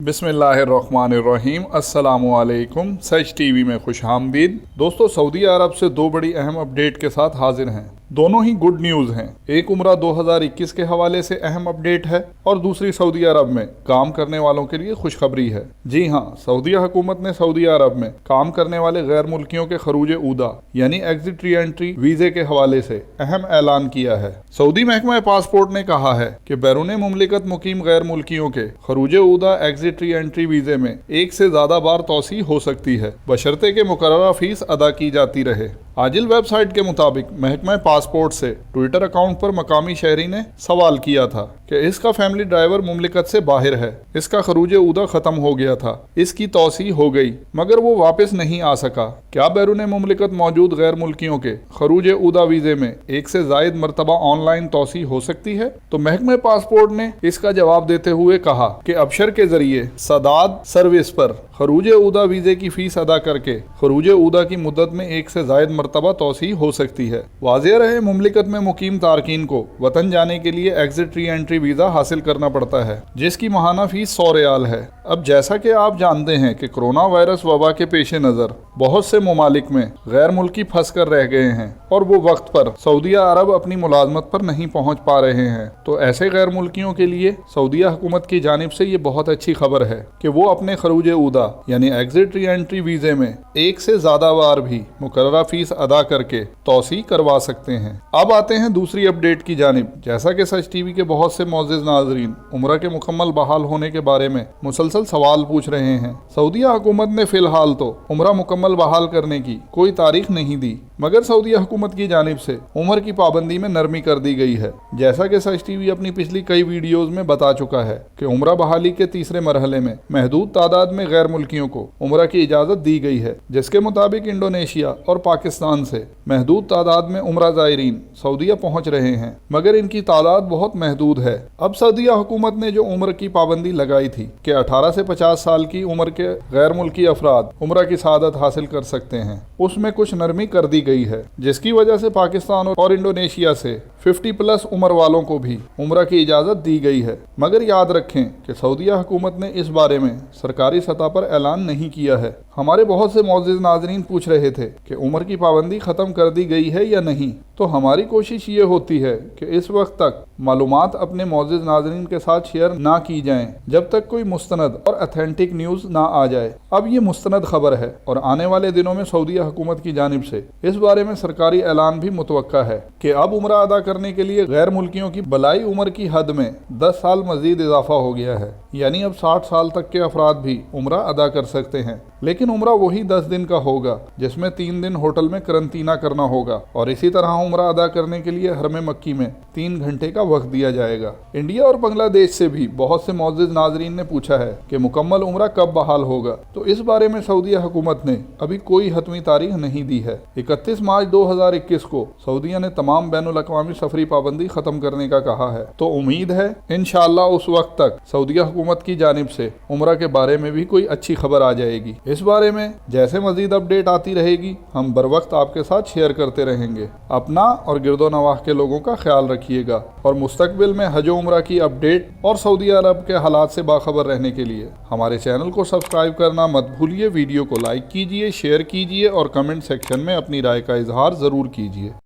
بسم اللہ الرحمن الرحیم، السلام علیکم۔ سچ ٹی وی میں خوش آمدید۔ دوستو، سعودی عرب سے دو بڑی اہم اپڈیٹ کے ساتھ حاضر ہیں۔ دونوں ہی گڈ نیوز ہیں۔ ایک عمرہ 2021 کے حوالے سے اہم اپڈیٹ ہے اور دوسری سعودی عرب میں کام کرنے والوں کے لیے خوشخبری ہے۔ جی ہاں، سعودی حکومت نے سعودی عرب میں کام کرنے والے غیر ملکیوں کے خروج عودہ یعنی ایگزٹ ری انٹری ویزے کے حوالے سے اہم اعلان کیا ہے۔ سعودی محکمہ پاسپورٹ نے کہا ہے کہ بیرون مملکت مقیم غیر ملکیوں کے خروج عودہ ایگزٹ ری انٹری ویزے میں ایک سے زیادہ بار توسیع ہو سکتی ہے، بشرطے کہ مقررہ فیس ادا کی جاتی رہے۔ عاجل ویب سائٹ کے مطابق محکمہ پاسپورٹ سے ٹویٹر اکاؤنٹ پر مقامی شہری نے سوال کیا تھا کہ اس کا فیملی ڈرائیور مملکت سے باہر ہے، اس کا خروج عودہ ختم ہو گیا تھا، اس کی توسیع ہو گئی مگر وہ واپس نہیں آ سکا، کیا بیرون مملکت موجود غیر ملکیوں کے خروج عودہ ویزے میں ایک سے زائد مرتبہ آن لائن توسیع ہو سکتی ہے؟ تو محکمہ پاسپورٹ نے اس کا جواب دیتے ہوئے کہا کہ ابشر کے ذریعے سداد سروس پر خروج عودہ ویزے کی فیس ادا کر کے خروج عودہ کی مدت میں ایک سے زائد مرتبہ توسیع ہو سکتی ہے۔ واضح رہے، مملکت میں مقیم تارکین کو وطن جانے کے لیے ایگزٹ ری انٹری ویزا حاصل کرنا پڑتا ہے، جس کی ماہانہ فیس 100 ریال ہے۔ اب جیسا کہ آپ جانتے ہیں کہ کرونا وائرس وبا کے پیش نظر بہت سے ممالک میں غیر ملکی پھنس کر رہ گئے ہیں اور وہ وقت پر سعودیہ عرب اپنی ملازمت پر نہیں پہنچ پا رہے ہیں، تو ایسے غیر ملکیوں کے لیے سعودیہ حکومت کی جانب سے یہ بہت اچھی خبر ہے کہ وہ اپنے خروج عودہ یعنی ایگزٹ ری انٹری ویزے میں ایک سے زیادہ بار بھی مقررہ فیس ادا کر کے توسیع کروا سکتے ہیں۔ اب آتے ہیں دوسری اپڈیٹ کی جانب۔ جیسا کہ سچ ٹی وی کے بہت سے معزز ناظرین عمرہ کے مکمل بحال ہونے کے بارے میں مسلسل سوال پوچھ رہے ہیں، سعودیہ حکومت نے فی الحال تو عمرہ مکمل بحال کرنے کی کوئی تاریخ نہیں دی، مگر سعودیہ حکومت کی جانب سے عمر کی پابندی میں نرمی کر دی گئی ہے۔ جیسا کہ سچ ٹی وی اپنی پچھلی کئی ویڈیوز میں بتا چکا ہے کہ عمرہ بحالی کے تیسرے مرحلے میں محدود تعداد میں غیر ملکیوں کو عمرہ کی اجازت دی گئی ہے، جس کے مطابق انڈونیشیا اور پاکستان سے محدود تعداد میں عمرہ زائرین سعودیہ پہنچ رہے ہیں، مگر ان کی تعداد بہت محدود ہے۔ اب سعودیہ حکومت نے جو عمر کی پابندی لگائی تھی کہ 18 سے 50 سال کی عمر کے غیر ملکی افراد عمرہ کی سعادت حاصل کر سکتے ہیں، اس میں کچھ نرمی کر دی گئی ہے، جس کی وجہ سے پاکستان اور انڈونیشیا سے 50+ عمر والوں کو بھی عمرہ کی اجازت دی گئی ہے۔ مگر یاد رکھیں کہ سعودیہ حکومت نے اس بارے میں سرکاری سطح پر اعلان نہیں کیا ہے۔ ہمارے بہت سے معزز ناظرین پوچھ رہے تھے کہ عمر کی پابندی ختم کر دی گئی ہے یا نہیں، تو ہماری کوشش یہ ہوتی ہے کہ اس وقت تک معلومات اپنے معزز ناظرین کے ساتھ شیئر نہ کی جائیں جب تک کوئی مستند اور اتھینٹک نیوز نہ آ جائے۔ اب یہ مستند خبر ہے اور آنے والے دنوں میں سعودیہ حکومت کی جانب سے اس بارے میں سرکاری اعلان بھی متوقع ہے کہ اب عمرہ ادا کرنے کے لیے غیر ملکیوں کی بلائی عمر کی حد میں 10 سال مزید اضافہ ہو گیا ہے، یعنی اب 60 سال تک کے افراد بھی عمرہ ادا کر سکتے ہیں، لیکن عمرہ وہی 10 دن کا ہوگا جس میں 3 دن ہوٹل میں قرنطینہ کرنا ہوگا، اور اسی طرح عمرہ ادا کرنے کے لیے حرم مکی میں 3 گھنٹے کا وقت دیا جائے گا۔ انڈیا اور بنگلہ دیش سے بھی بہت سے معزز ناظرین نے پوچھا ہے کہ مکمل عمرہ کب بحال ہوگا، تو اس بارے میں سعودیہ حکومت نے ابھی کوئی حتمی تاریخ نہیں دی ہے۔ 31 مارچ 2021 کو سعودیہ نے تمام بین الاقوامی سفری پابندی ختم کرنے کا کہا ہے، تو امید ہے انشاءاللہ اس وقت تک سعودیہ حکومت کی جانب سے عمرہ کے بارے میں بھی کوئی اچھی خبر آ جائے گی۔ اس بارے میں جیسے مزید اپڈیٹ آتی رہے گی ہم بر وقت آپ کے ساتھ شیئر کرتے رہیں گے۔ اپنا اور گرد و نواح کے لوگوں کا خیال رکھیے گا، اور مستقبل میں حج و عمرہ کی اپڈیٹ اور سعودی عرب کے حالات سے باخبر رہنے کے لیے ہمارے چینل کو سبسکرائب کرنا مت بھولیے۔ ویڈیو کو لائک کیجیے، شیئر کیجیے اور کمنٹ سیکشن میں اپنی رائے کا اظہار ضرور کیجیے۔